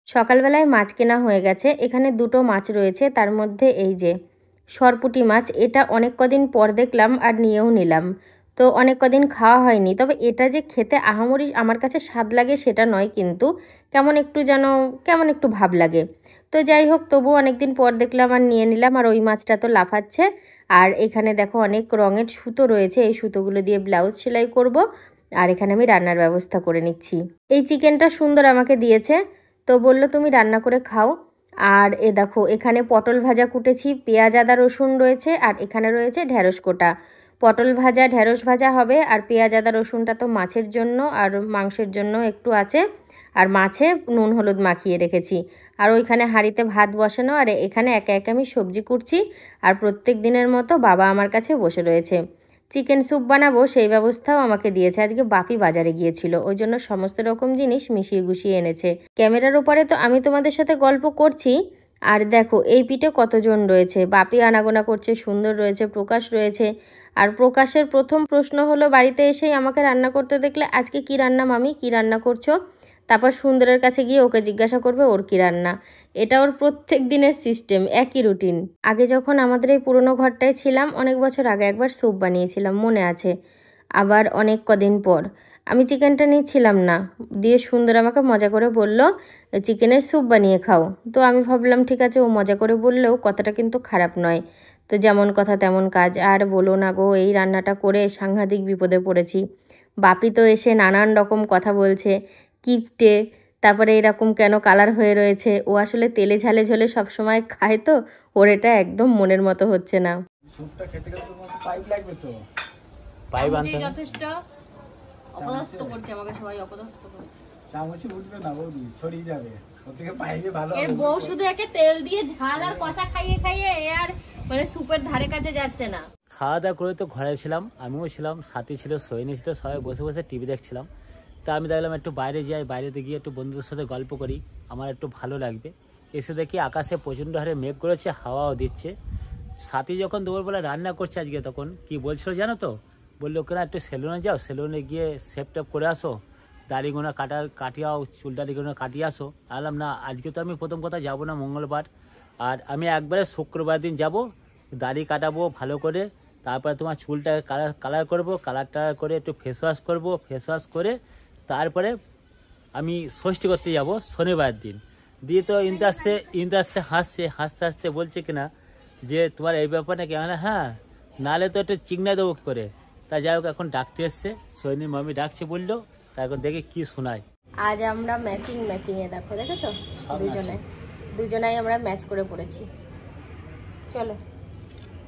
সকালবেলায় মাছ কেনা হয়ে গেছে। এখানে দুটো মাছ রয়েছে, তার মধ্যে এই যে সরপুঁটি মাছ, এটা অনেক কদিন পর দেখলাম আর নিয়েও নিলাম। তো অনেক কদিন খাওয়া হয়নি, তবে এটা যে খেতে আহামরি আমার কাছে স্বাদ লাগে সেটা নয়, কিন্তু কেমন একটু ভাব লাগে। তো যাই হোক, তবু অনেকদিন পর দেখলাম আর নিয়ে নিলাম। আর ওই মাছটা তো লাফাচ্ছে। আর এখানে দেখো অনেক রঙের সুতো রয়েছে, এই সুতোগুলো দিয়ে ব্লাউজ সেলাই করব। আর এখানে আমি রান্নার ব্যবস্থা করে নিচ্ছি। এই চিকেনটা সুন্দর আমাকে দিয়েছে, তো বললো তুমি রান্না করে খাও। আর এ দেখো এখানে পটল ভাজা কুটেছি, পেঁয়াজ আদা রসুন রয়েছে, আর এখানে রয়েছে ঢ্যাঁড়স কোটা। পটল ভাজা ঢ্যাঁড়স ভাজা হবে, আর পেঁয়াজ আদা রসুনটা তো মাছের জন্য আর মাংসের জন্য একটু আছে। আর মাছে নুন হলুদ মাখিয়ে রেখেছি। আর ওইখানে হাঁড়িতে ভাত বসানো, আর এখানে একে একে আমি সবজি কুটছি। আর প্রত্যেক দিনের মতো বাবা আমার কাছে বসে রয়েছে। চিকেন স্যুপ বানাবো সেই ব্যবস্থাও আমাকে দিয়েছে। আজকে বাপি বাজারে গিয়েছিল, ওই জন্য সমস্ত রকম জিনিস মিশিয়ে গুছিয়ে এনেছে। ক্যামেরার ওপরে তো আমি তোমাদের সাথে গল্প করছি, আর দেখো এই পিঠে কতজন রয়েছে। বাপি আনাগোনা করছে, সুন্দর রয়েছে, প্রকাশ রয়েছে। আর প্রকাশের প্রথম প্রশ্ন হলো বাড়িতে এসেই আমাকে রান্না করতে দেখলে, আজকে কি রান্না মামি, কি রান্না করছো? তারপর সুন্দরের কাছে গিয়ে ওকে জিজ্ঞাসা করবে ওর কি রান্না। এটা ওর প্রত্যেক দিনের সিস্টেম, একই রুটিন। আগে যখন আমাদের এই পুরনো ঘরটায় ছিলাম, অনেক বছর আগে একবার স্যুপ বানিয়েছিলাম, মনে আছে। আবার অনেক কদিন পর আমি চিকেনটা নিচ্ছিলাম না, দিয়ে সুন্দর আমাকে মজা করে বলল চিকেনের স্যুপ বানিয়ে খাও। তো আমি ভাবলাম ঠিক আছে, ও মজা করে বললেও কথাটা কিন্তু খারাপ নয়। তো যেমন কথা তেমন কাজ। আর বলো না গো, এই রান্নাটা করে সাংঘাতিক বিপদে পড়েছি। বাপি তো এসে নানান রকম কথা বলছে, কিপটে, তারপরে এরকম কেন কালার হয়ে রয়েছে। ও আসলে তেলে ঝালে ঝোলে সবসময় খায়, তো ওর এটা একদম মনের মতো হচ্ছে না। স্যুপটা খেতে গেলে তোমার পাইপ লাগবে তো। পাইপ আনতে যথেষ্ট অপদস্থ করছে আমাকে, সবাই অপদস্থ করছে। চামচে উঠবে না বৌদি, ছড়িয়ে যাবে। ওর থেকে পাইপে ভালো হবে। এর বউ শুধু একে তেল দিয়ে ঝাল আর কষা খাইয়ে খাইয়ে আর মানে স্যুপের ধারে কাছে যাচ্ছে না। খাওয়া দাওয়া করে তো ঘরে ছিলাম, আমিও ছিলাম, সাথী ছিল, সোহিনী ছিল, সবাই বসে বসে টিভি দেখছিলাম। তা আমি দেখলাম একটু বাইরে যাই, বাইরেতে গিয়ে একটু বন্ধুদের সাথে গল্প করি, আমার একটু ভালো লাগবে। এসে দেখি আকাশে প্রচণ্ড হারে মেঘ করেছে, হাওয়াও দিচ্ছে। সাথী যখন দুপুরবেলা রান্না করছে আজকে, তখন কি বলছিল জানো তো, বললো ওকে না একটু সেলুনে যাও, সেলুনে গিয়ে সেপ টেপ করে আসো, দাড়িগোনা কাটিয়াও, চুল দাড়িগোনা কাটিয়ে আসো। আলাম না, আজকে তো আমি প্রথম কথা যাবো না, মঙ্গলবার। আর আমি একবারে শুক্রবার দিন যাব, দাড়ি কাটাবো ভালো করে, তারপরে তোমার চুলটা কালার করবো, কালারটা করে একটু ফেস ওয়াশ করবো, ফেস ওয়াশ করে তারপরে আমি ষষ্ঠী করতে যাব শনিবার দিন। দিয়ে তো ইন্দাসে হাসতে হাসতে বলছে কিনা যে তোমার এই ব্যাপার নাকি। হ্যাঁ, নাহলে তো একটু চিংড়া দেবো কী করে। তা যাই হোক, এখন ডাকতে এসছে, সৈনির মামি ডাকছে বললো, তা এখন দেখে কি শোনায়। আজ আমরা ম্যাচিং এ দেখো, দেখেছো দুজনাই আমরা ম্যাচ করে পড়েছি। চলো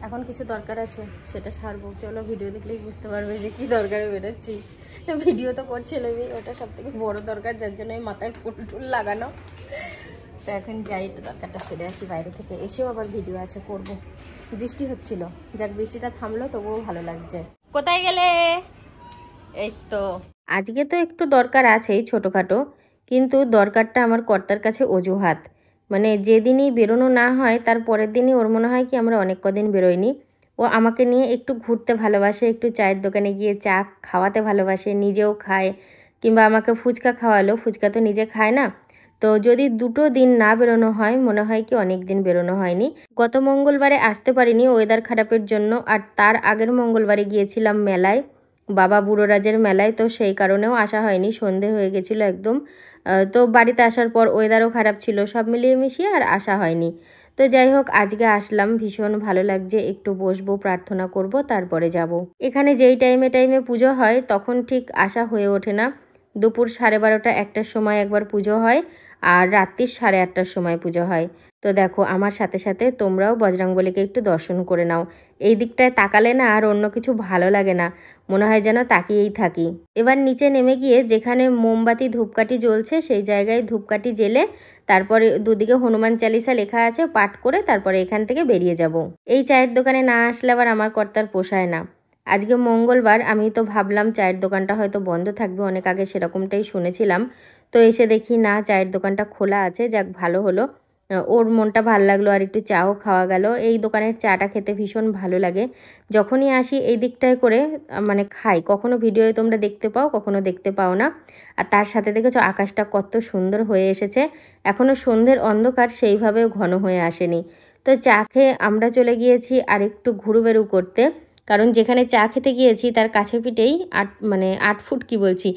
এখন কিছু দরকার আছে সেটা সারবো। চলো, ভিডিও দেখলেই বুঝতে পারবে যে কি দরকারে বেরোচ্ছি। ভিডিও তো করছিলাম, ওটা সব থেকে বড় দরকার, যার জন্য মাথায় ফুল টুল লাগানো। তো এখন যাই, একটু দরকারটা সেরে আসি বাইরে থেকে। এসেও আবার ভিডিও আছে করব। বৃষ্টি হচ্ছিল, যাক বৃষ্টিটা থামলো, তবুও ভালো লাগছে। কোথায় গেলে? এই তো আজকে তো একটু দরকার আছেই ছোটোখাটো, কিন্তু দরকারটা আমার কর্তার কাছে অজুহাত। মানে যেদিনই বেরোনো না হয় তার পরের দিনই ওর মনে হয় কি আমরা অনেক কদিন বেরোইনি। ও আমাকে নিয়ে একটু ঘুরতে ভালোবাসে, একটু চায়ের দোকানে গিয়ে চা খাওয়াতে ভালোবাসে, নিজেও খায়। কিংবা আমাকে ফুচকা খাওয়ালো, ফুচকা তো নিজে খায় না। তো যদি দুটো দিন না বেরোনো হয়, মনে হয় কি অনেক দিন বেরোনো হয়নি। গত মঙ্গলবারে আসতে পারিনি ওয়েদার খারাপের জন্য, আর তার আগের মঙ্গলবারে গিয়েছিলাম মেলায়, বাবা বুড়োরাজের মেলায়। তো সেই কারণেও আসা হয়নি, সন্ধে হয়ে গেছিলো একদম। তো বাড়িতে আসার পর ওয়েদারও খারাপ ছিল, সব মিলিয়ে মিশিয়ে আর আসা হয়নি। তো যাই হোক, আজকে আসলাম, ভীষণ ভালো লাগছে। একটু বসবো, প্রার্থনা করব, তারপরে যাব। এখানে যেই টাইমে পুজো হয় তখন ঠিক আসা হয়ে ওঠে না। দুপুর 12:30 1টার সময় একবার পুজো হয়, আর রাত্রি 8:30টার সময় পুজো হয়। তো দেখো, আমার সাথে সাথে তোমরাও বজরংবলীকে একটু দর্শন করে নাও। এই দিকটায় তাকালে না আর অন্য কিছু ভালো লাগে না, মনে হয় যেন তাকিয়েই থাকি। এবার নিচে নেমে গিয়ে যেখানে মোমবাতি ধূপকাঠি জ্বলছে সেই জায়গায় ধূপকাঠি জেলে তারপরে দুদিকে হনুমান চালিসা লেখা আছে পাঠ করে তারপরে এখান থেকে বেরিয়ে যাব। এই চায়ের দোকানে না আসলে আবার আমার কর্তার পোষায় না। আজকে মঙ্গলবার, আমি তো ভাবলাম চায়ের দোকানটা হয়তো বন্ধ থাকবে, অনেক আগে সেরকমটাই শুনেছিলাম। তো এসে দেখি না, চায়ের দোকানটা খোলা আছে, যাক ভালো হলো। ওর মনটা ভাল লাগলো আর একটু চাও খাওয়া গেল। এই দোকানের চাটা খেতে ভীষণ ভালো লাগে। যখনই আসি এই দিকটায় করে মানে খাই। কখনো ভিডিওয়ে তোমরা দেখতে পাও, কখনো দেখতে পাও না। আর তার সাথে দেখেছো আকাশটা কত সুন্দর হয়ে এসেছে। এখনও সন্ধ্যের অন্ধকার সেইভাবেও ঘন হয়ে আসেনি। তো চা খেয়ে আমরা চলে গিয়েছি আর একটু ঘুরুবেড়ু করতে। কারণ যেখানে চা খেতে গিয়েছি তার কাছে পিঠেই 8 ফুট কি বলছি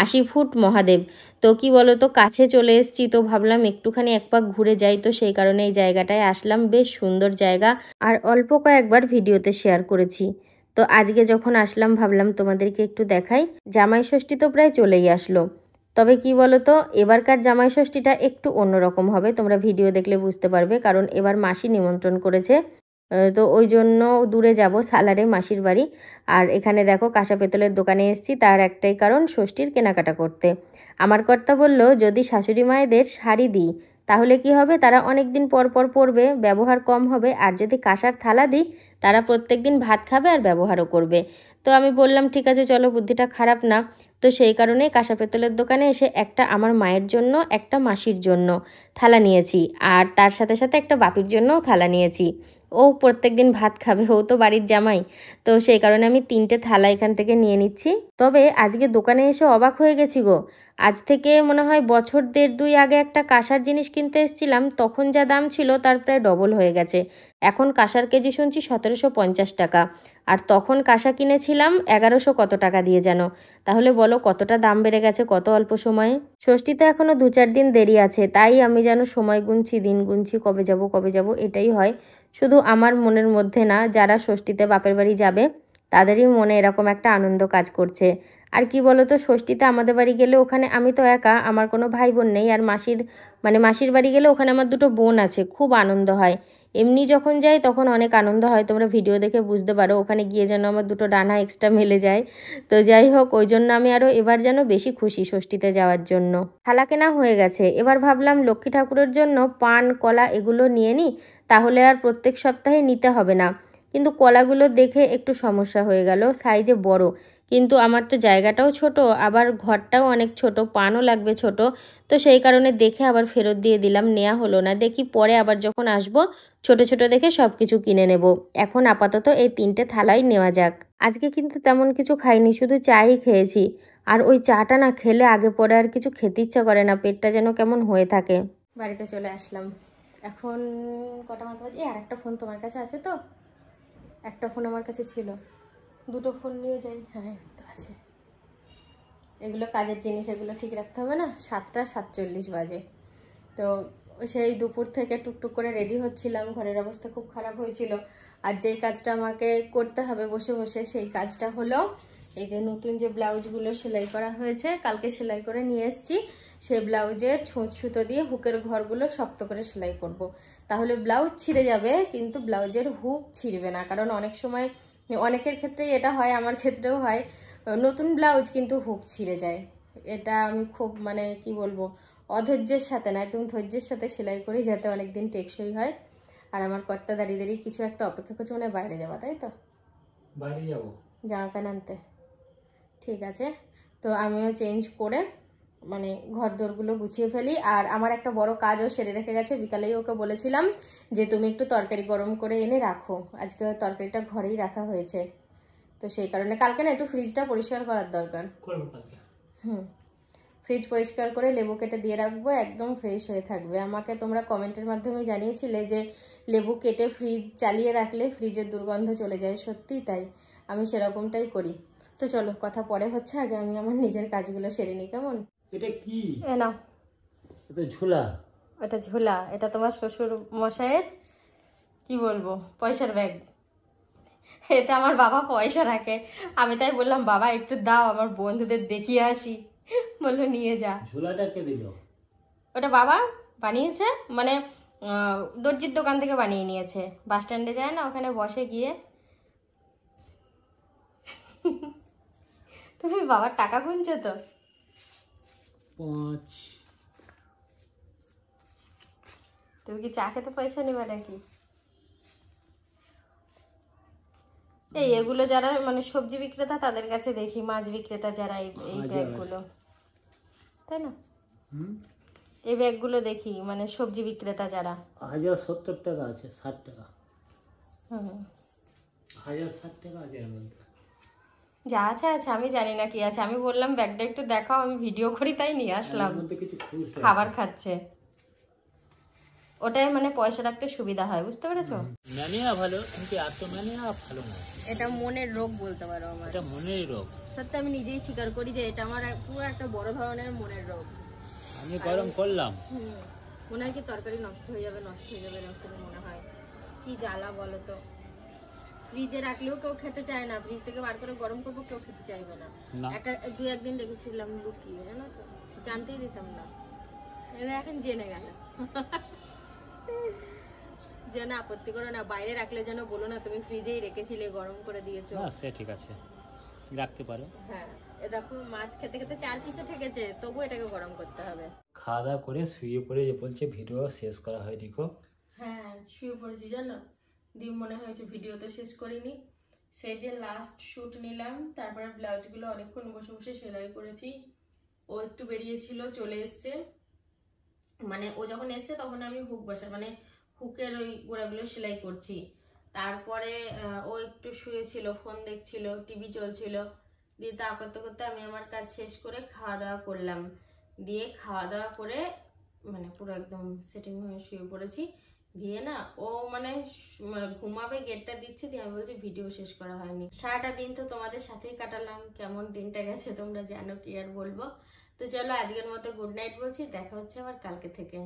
80 ফুট মহাদেব। তো কি বলো তো, কাছে চলে এসেছি, তো ভাবলাম একটুখানি এক পাক ঘুরে যাই। তো সেই কারণে এই জায়গাটায় আসলাম। বেশ সুন্দর জায়গা, আর অল্প কয়েকবার ভিডিওতে শেয়ার করেছি। তো আজকে যখন আসলাম ভাবলাম তোমাদেরকে একটু দেখাই। জামাই ষষ্ঠী তো প্রায় চলেই আসলো, তবে কি বলো তো, এবারকার জামাই ষষ্ঠীটা একটু অন্যরকম হবে। তোমরা ভিডিও দেখলে বুঝতে পারবে, কারণ এবার মাসি নিমন্ত্রণ করেছে। তো ওই জন্য দূরে যাব, সালারে মাসির বাড়ি। আর এখানে দেখো কাঁসা পেতলের দোকানে এসেছি, তার একটাই কারণ ষষ্ঠীর কেনাকাটা করতে। আমার কর্তা বলল যদি শাশুড়ি মায়েদের শাড়ি দিই তাহলে কি হবে, তারা অনেক দিন পর পর পরবে, ব্যবহার কম হবে। আর যদি কাঁসার থালা দিই তারা প্রত্যেক দিন ভাত খাবে আর ব্যবহারও করবে। তো আমি বললাম ঠিক আছে চলো, বুদ্ধিটা খারাপ না। তো সেই কারণে কাঁসা পেতলের দোকানে এসে একটা আমার মায়ের জন্য, একটা মাসির জন্য থালা নিয়েছি, আর তার সাথে সাথে একটা বাপির জন্যও থালা নিয়েছি। ও প্রত্যেক দিন ভাত খাবে, ও তো বাড়ির জামাই। তো সেই কারণে আমি 3টে থালা এখান থেকে নিয়ে নিচ্ছি। তবে আজকে দোকানে এসে অবাক হয়ে গেছি গো। আজ থেকে মনে হয় বছর 1.5-2 আগে একটা কাঁসার জিনিস কিনতে এসেছিলাম, তখন যা দাম ছিল তার প্রায় ডবল হয়ে গেছে। এখন কাঁসার কেজি শুনছি 1750 টাকা, আর তখন কাঁসা কিনেছিলাম 1100 কত টাকা দিয়ে যেন। তাহলে বলো কতটা দাম বেড়ে গেছে কত অল্প সময়ে। ষষ্ঠীতে এখনও 2-4 দিন দেরি আছে, তাই আমি যেন সময় গুনছি, দিন গুনছি, কবে যাব এটাই হয়। শুধু আমার মনের মধ্যে না, যারা ষষ্ঠীতে বাপের বাড়ি যাবে তাদেরই মনে এরকম একটা আনন্দ কাজ করছে। আর কি বলো তো, ষষ্ঠীতে আমাদের বাড়ি গেলে ওখানে আমি তো একা, আমার কোনো ভাই বোন নেই। আর মাসির বাড়ি গেলে ওখানে আমার 2টো বোন আছে, খুব আনন্দ হয়। এমনি যখন যাই তখন অনেক আনন্দ হয়, তোমরা ভিডিও দেখে বুঝতে পারো। ওখানে গিয়ে যেন আমার 2টো ডানা এক্সট্রা মেলে যায়। তো যাই হোক, ওই জন্য আমি আরও এবার যেন বেশি খুশি ষষ্ঠীতে যাওয়ার জন্য। থালা কেনা হয়ে গেছে, এবার ভাবলাম লক্ষ্মী ঠাকুরের জন্য পান কলা এগুলো নিয়ে নিই, তাহলে আর প্রত্যেক সপ্তাহে নিতে হবে না। কিন্তু কলাগুলো দেখে একটু সমস্যা হয়ে গেল, সাইজে বড়। কিন্তু আমার তো জায়গাটাও ছোট, আবার ঘরটাও অনেক ছোট, পানও লাগবে ছোট। তো সেই কারণে দেখে আবার ফেরত দিয়ে দিলাম, নেওয়া হলো না। দেখি পরে আবার যখন আসবো ছোট ছোট দেখে সব কিছু কিনে নেব। এখন আপাতত এই 3টে থালাই নেওয়া যাক। আজকে কিন্তু তেমন কিছু খাইনি, শুধু চাই খেয়েছি। আর ওই চাটা না খেলে আগে পরে আর কিছু খেতে ইচ্ছা করে না, পেটটা যেন কেমন হয়ে থাকে। বাড়িতে চলে আসলাম। এখন কটা মতো বাজে? আর একটা ফোন তোমার কাছে আছে তো? একটা ফোন আমার কাছে ছিল, 2টো ফোন নিয়ে যাই। হ্যাঁ তো আছে, এগুলো কাজের জিনিস, এগুলো ঠিক রাখতে হবে না। 7টা 47 বাজে। তো সেই দুপুর থেকে টুকটুক করে রেডি হচ্ছিলাম, ঘরের অবস্থা খুব খারাপ হয়েছিল। আর যেই কাজটা আমাকে করতে হবে বসে বসে, সেই কাজটা হলো এই যে নতুন যে ব্লাউজগুলো সেলাই করা হয়েছে, কালকে সেলাই করে নিয়ে এসেছি, সেই ব্লাউজের ছুঁচ সুতো দিয়ে হুকের ঘরগুলো শক্ত করে সেলাই করব। তাহলে ব্লাউজ ছিঁড়ে যাবে কিন্তু ব্লাউজের হুক ছিঁড়বে না। কারণ অনেক সময় অনেকের ক্ষেত্রেই এটা হয়, আমার ক্ষেত্রেও হয়, নতুন ব্লাউজ কিন্তু হুক ছিঁড়ে যায়। এটা আমি খুব মানে কি বলবো, অধৈর্যের সাথে না, একদম ধৈর্যের সাথে সেলাই করি, যাতে অনেকদিন টেকসই হয়। আর আমার কর্তা দাঁড়িয়ে দাঁড়িয়ে কিছু একটা অপেক্ষা করছে, মানে বাইরে যাওয়া, তাই তো? বাইরে যাবো জামা প্যান্ট আনতে। ঠিক আছে, তো আমিও চেঞ্জ করে মানে ঘর দোরগুলো গুছিয়ে ফেলি। আর আমার একটা বড় কাজও সেরে রেখে গেছে, বিকালেই ওকে বলেছিলাম যে তুমি একটু তরকারি গরম করে এনে রাখো। আজকে তরকারিটা ঘরেই রাখা হয়েছে, তো সেই কারণে কালকে না একটু ফ্রিজটা পরিষ্কার করার দরকার। ফ্রিজ পরিষ্কার করে লেবু কেটে দিয়ে রাখবো, একদম ফ্রেশ হয়ে থাকবে। আমাকে তোমরা কমেন্টের মাধ্যমে জানিয়েছিলে যে লেবু কেটে ফ্রিজ চালিয়ে রাখলে ফ্রিজের দুর্গন্ধ চলে যায়। সত্যি তাই, আমি সেরকমটাই করি। তো চলো, কথা পরে হচ্ছে, আগে আমি আমার নিজের কাজগুলো সেরে নিই, কেমন? এটা কি? এ নাও। এটা ঝোলা? এটা ঝোলা, এটা তোমার শ্বশুর মশাইয়ের কি বলবো পয়সার ব্যাগ। এতে আমার বাবা পয়সা রাখে। আমি তাই বললাম বাবা একটু দাও, আমার বন্ধুদের দেখিয়ে আসি। বললো নিয়ে যা। ঝোলাটা কে দিল? ওটা বাবা বানিয়েছে, মানে দর্জির দোকান থেকে বানিয়ে নিয়েছে। বাস স্ট্যান্ডে যায় না, ওখানে বসে গিয়ে। তুমি বাবার টাকা গুনছো তো? 5। তুমি কি চা খেতে পয়সা নিবে নাকি? এই এগুলো যারা মানে সবজি বিক্রেতা তাদের কাছে দেখি, মাছ বিক্রেতা যারা এই ব্যাগগুলো, তাই না? এই ব্যাগগুলো দেখি, মানে সবজি বিক্রেতা যারা। 1070 টাকা আছে, 60 টাকা, হুম, 1060 টাকা আছে এর মধ্যে। যা আছে আছে, আমি জানি না কি আছে। আমি বললাম ব্যাগটা একটু দেখাও, আমি ভিডিও করি তাই নিয়ে আসলাম। এর মধ্যে কিছু খুচরো খাবার খাচ্ছে, ওটাই মানে পয়সা রাখতে সুবিধা হয়, বুঝতে পেরেছো? ম্যানিয়া ভালো, কিন্তু এত ম্যানিয়া ভালো না। এটা মনের রোগ বলতে পারো আমার। এটা মনেরই রোগ। সত্যি আমি নিজেই স্বীকার করি যে এটা আমার পুরো একটা বড় ধরনের মনের রোগ। আমি গরম করলাম, মনে হয় কি তরকারি নষ্ট হয়ে যাবে এরকম মনে হয়। কি জ্বালা বলো তো। ফ্রিজে রাখলেও কেউ খেতে চায় না, ফ্রিজ থেকে বার করে গরম করবো কেউ খেতে চাইবে না। একটা 2-1 দিন রেখেছিলাম লুকিয়ে, জানো তো, জানতেই দিতাম না। এবার এখন জেনে গেল। যেন আপত্তি করো না, বাইরে রাখলে যেন বলো না তুমি ফ্রিজেই রেখেছিলে, গরম করে দিয়েছো। না সে ঠিক আছে, রাখতে পারো। হ্যাঁ, এ দেখো মাছ খেতে খেতে 4 পিসে ঠেকেছে, তবু এটাকে গরম করতে হবে। খাওয়া দাওয়া করে শুয়ে পড়ে যে বলছে ভিডিও শেষ করা হয়নি গো। হ্যাঁ, শুয়ে পড়েছি জানো, দিয়ে মনে হয়েছে ভিডিও তো শেষ করিনি। সেই যে লাস্ট শুট নিলাম, তারপরে ব্লাউজগুলো অনেকক্ষণ বসে বসে সেলাই করেছি। ও একটু বেরিয়েছিল, চলে এসছে। মানে ও যখন এসছে তখন আমি হুক বসা, মানে হুকের ওই গোড়াগুলো সেলাই করছি। তারপরে ও একটু শুয়েছিল, ফোন দেখছিল, টিভি চলছিল। দিয়ে তা করতে করতে আমি আমার কাজ শেষ করে খাওয়া দাওয়া করলাম। দিয়ে খাওয়া দাওয়া করে মানে পুরো একদম সেটিং হয়ে শুয়ে পড়েছি। দিয়ে না ও মানে ঘুমাবে, গেটটা দিচ্ছে, দিয়ে আমি বলছি ভিডিও শেষ করা হয়নি। সারাটা দিন তো তোমাদের সাথেই কাটালাম, কেমন দিনটা গেছে তোমরা জানো, কি আর বলবো। তো চলো আজকের মতো গুড নাইট বলছি, দেখা হচ্ছে আবার কালকে থেকে।